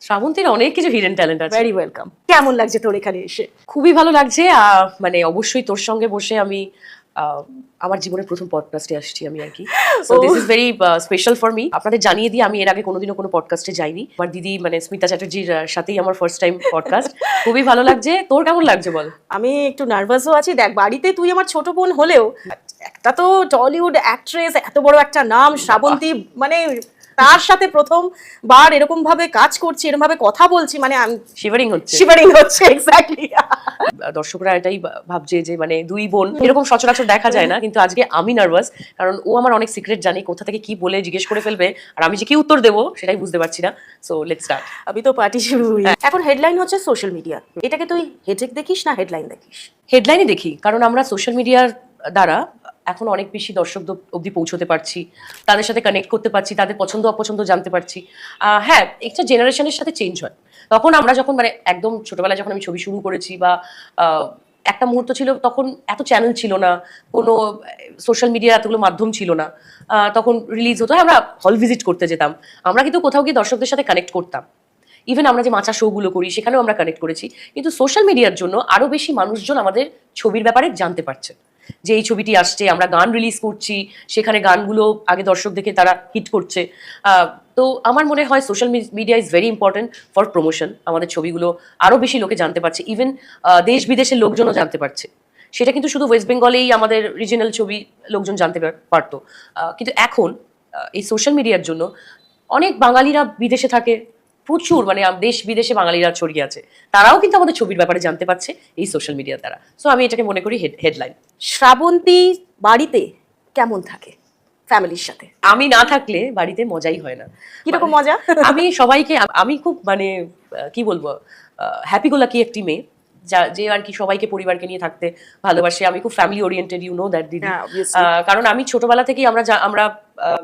শ্রাবন্তীর অনেক কিছু hidden talent আছে। Very welcome. কেমন লাগছে তোর এখানে এসে? খুবই ভালো লাগছে। মানে অবশ্যই তোর সঙ্গে বসে আমি আমার জীবনের প্রথম পডকাস্টে আসছি আমি আর কি। So this is very special for me. আপনাদের জানিয়ে দিই, আমি এর আগে কোনোদিনও কোনো পডকাস্টে যাইনি। আমার দিদি মানে স্মিতা চ্যাটার্জির সাথেই আমার ফার্স্ট টাইম পডকাস্ট। খুবই ভালো লাগছে। তোর কেমন লাগছে বল? আমি একটু নার্ভাসও আছি। দেখ, বাড়িতে তুই আমার ছোট বোন হলেও একটা তো টলিউড অ্যাক্ট্রেস, এত বড় একটা নাম শ্রাবন্তী, মানে তার সাথে প্রথমবার এরকম ভাবে কাজ করছি, এরকম ভাবে কথা বলছি, মানে আমি শিভারিং হচ্ছে এক্স্যাক্টলি। দর্শকরা এটাই ভাবছে যে মানে দুই বোন এরকম সচরাচর দেখা যায় না, কিন্তু আজকে আমি নার্ভাস কারণ ও আমার অনেক সিক্রেট জানি, কোথা থেকে কি বলে জিজ্ঞেস করে ফেলবে আর আমি যে কি উত্তর দেবো সেটাই বুঝতে পারছি না। So let's start. আমি তো পার্টি শুরু। এখন হেডলাইন হচ্ছে সোশ্যাল মিডিয়া। এটাকে তুই হেডেক দেখিস না হেডলাইন দেখিস? হেডলাইনই দেখি, কারণ আমরা সোশ্যাল মিডিয়ার দ্বারা এখন অনেক বেশি দর্শক অবধি পৌঁছতে পারছি, তাদের সাথে কানেক্ট করতে পারছি, তাদের পছন্দ অপছন্দ জানতে পারছি। হ্যাঁ, একটা জেনারেশনের সাথে চেঞ্জ হয়। তখন আমরা যখন মানে একদম ছোটবেলায় যখন আমি ছবি শুরু করেছি বা একটা মুহূর্ত ছিল, তখন এত চ্যানেল ছিল না, কোনো সোশ্যাল মিডিয়ার এতগুলো মাধ্যম ছিল না। তখন রিলিজ হতো, আমরা হল ভিজিট করতে যেতাম, আমরা কিন্তু কোথাও গিয়ে দর্শকদের সাথে কানেক্ট করতাম। ইভেন আমরা যে মাচা শোগুলো করি সেখানেও আমরা কানেক্ট করেছি। কিন্তু সোশ্যাল মিডিয়ার জন্য আরো বেশি মানুষজন আমাদের ছবির ব্যাপারে জানতে পারছে, যে এই ছবিটি আসছে, আমরা গান রিলিজ করছি, সেখানে গানগুলো আগে দর্শক দেখে তারা হিট করছে। তো আমার মনে হয় social media is very important for promotion. আমাদের ছবিগুলো আরো বেশি লোকে জানতে পারছে, ইভেন দেশ বিদেশের লোকজনও জানতে পারছে। সেটা কিন্তু শুধু ওয়েস্ট বেঙ্গলেই আমাদের রিজিনাল ছবি লোকজন জানতে পারতো, কিন্তু এখন এই সোশ্যাল মিডিয়ার জন্য অনেক বাঙালিরা বিদেশে থাকে, প্রচুর মানে দেশ বিদেশে বাঙালিরা ছড়িয়ে আছে, তারাও কিন্তু আমাদের ছবির ব্যাপারে জানতে পারছে এই সোশ্যাল মিডিয়ার দ্বারা। সো আমি এটাকে মনে করি হেডলাইন। শ্রাবন্তী বাড়িতে কেমন থাকে ফ্যামিলির সাথে? আমি না থাকলে বাড়িতে মজাই হয় না। কিরকম মজা? আমি সবাইকে, আমি খুব মানে কি বলবো, হ্যাপি গো লাকি একটি মেয়ে, যে আর কি সবাইকে পরিবারকে নিয়ে থাকতে ভালোবাসে। আমি খুব family oriented, you know that দিদি। কারণ আমি ছোটবেলা থেকেই আমরা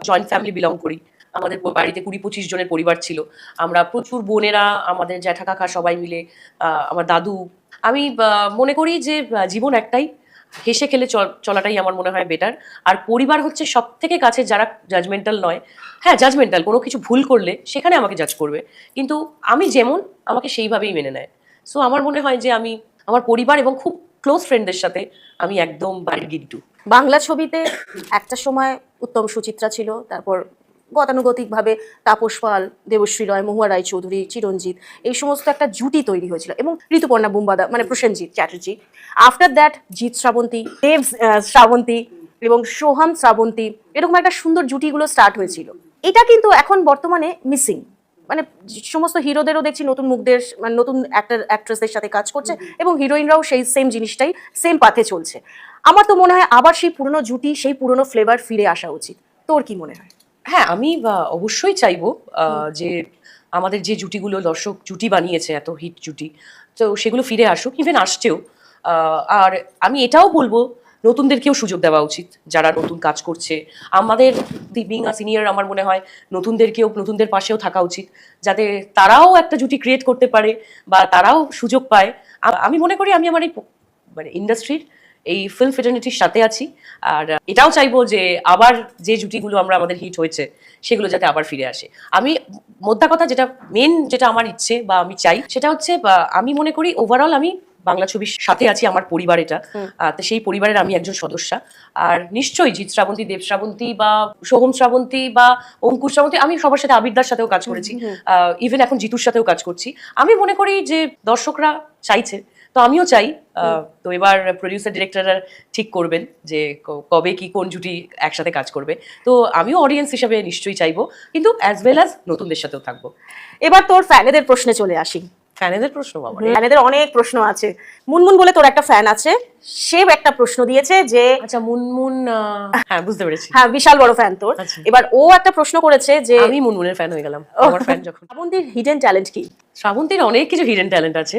জয়েন্ট ফ্যামিলি বিলং করি। আমাদের বাড়িতে 20-25 জনের পরিবার ছিল। আমরা প্রচুর বোনেরা, আমাদের জ্যাঠা কাকা সবাই মিলে, আমার দাদু। আমি মনে করি যে জীবন একটাই, হেসে খেলে চলাটাই আমার মনে হয় বেটার। আর পরিবার হচ্ছে সব থেকে কাছে, যারা জাজমেন্টাল নয়। হ্যাঁ, জাজমেন্টাল, কোনো কিছু ভুল করলে সেখানে আমাকে জাজ করবে, কিন্তু আমি যেমন আমাকে সেইভাবেই মেনে নেয়। সো আমার মনে হয় যে আমি আমার পরিবার এবং খুব ক্লোজ ফ্রেন্ডদের সাথে আমি একদম বাড়ির গিন্টু। বাংলা ছবিতে একটা সময় উত্তম সুচিত্রা ছিল, তারপর গতানুগতিকভাবে তাপস পাল, দেবশ্রী রয়, মহুয়া রায়চৌধুরী, চিরঞ্জিত, এই সমস্ত একটা জুটি তৈরি হয়েছিল, এবং ঋতুপর্ণা বুম্বাদা মানে প্রসেনজিৎ চ্যাটার্জি। আফটার দ্যাট জিৎ শ্রাবন্তী, দেব শ্রাবন্তী এবং সোহাম শ্রাবন্তী, এরকম একটা সুন্দর জুটিগুলো স্টার্ট হয়েছিল। এটা কিন্তু এখন বর্তমানে মিসিং। মানে সমস্ত হিরোদেরও দেখছি নতুন মুখদের, মানে নতুন অ্যাক্ট্রেসদের সাথে কাজ করছে, এবং হিরোইনরাও সেই সেম জিনিসটাই, সেম পাথে চলছে। আমার তো মনে হয় আবার সেই পুরনো জুটি, সেই পুরনো ফ্লেভার ফিরে আসা উচিত। তোর কি মনে হয়? হ্যাঁ, আমি অবশ্যই চাইবো যে আমাদের যে জুটিগুলো দর্শক জুটি বানিয়েছে, এত হিট জুটি, তো সেগুলো ফিরে আসুক, ইভেন আসছেও। আর আমি এটাও বলবো নতুনদেরকেও সুযোগ দেওয়া উচিত, যারা নতুন কাজ করছে। আমাদের বিং আ সিনিয়র, আমার মনে হয় নতুনদের পাশেও থাকা উচিত, যাতে তারাও একটা জুটি ক্রিয়েট করতে পারে বা তারাও সুযোগ পায়। আমি মনে করি আমি আমার এই মানে ইন্ডাস্ট্রির, এই ফিল্ম ফ্রেটার্নিটির সাথে আছি। আর এটাও চাইবো যে আবার যে জুটিগুলো আমাদের হিট হয়েছে সেগুলো যাতে আবার ফিরে আসে। আমি মোদ্দা কথা যেটা আমার ইচ্ছে বা আমি চাই, সেটা হচ্ছে আমি মনে করি ওভারঅল আমি বাংলা ছবির সাথে আছি, আমার পরিবার এটা। তো সেই পরিবারের আমি একজন সদস্যা। আর নিশ্চয়ই জিৎ শ্রাবন্তী, দেব শ্রাবন্তী বা সোহম শ্রাবন্তী বা অঙ্কুশ শ্রাবন্তী, আমি সবার সাথে, আবিরদার সাথেও কাজ করেছি, ইভেন এখন জিতুর সাথেও কাজ করছি। আমি মনে করি যে দর্শকরা চাইছে, তো আমিও চাই। তো এবার প্রডিউসার ডিরেক্টররা ঠিক করবেন যে কবে কি কোন জুটি একসাথে কাজ করবে। তো আমিও অডিয়েন্স হিসাবে নিশ্চয়ই চাইবো, কিন্তু অ্যাজ ওয়েল অ্যাজ নতুনদের সাথেও থাকবো। এবার তোর ফ্যানেদের প্রশ্নে চলে আসি। ফ্যানেদের প্রশ্ন? বাবা, ফ্যানেদের অনেক প্রশ্ন আছে। মুনমুন বলে তোর একটা ফ্যান আছে, সে একটা প্রশ্ন দিয়েছে যে, আচ্ছা মুনমুন, হ্যাঁ বুঝতে পেরেছি, হ্যাঁ বিশাল বড় ফ্যান তোর। এবার ও একটা প্রশ্ন করেছে যে, আমি মুনমুনের ফ্যান হয়ে গেলাম। আমার ফ্যান যখন। শ্রাবন্তীর হিডেন ট্যালেন্ট কি? শ্রাবন্তীর অনেক কিছু হিডেন ট্যালেন্ট আছে।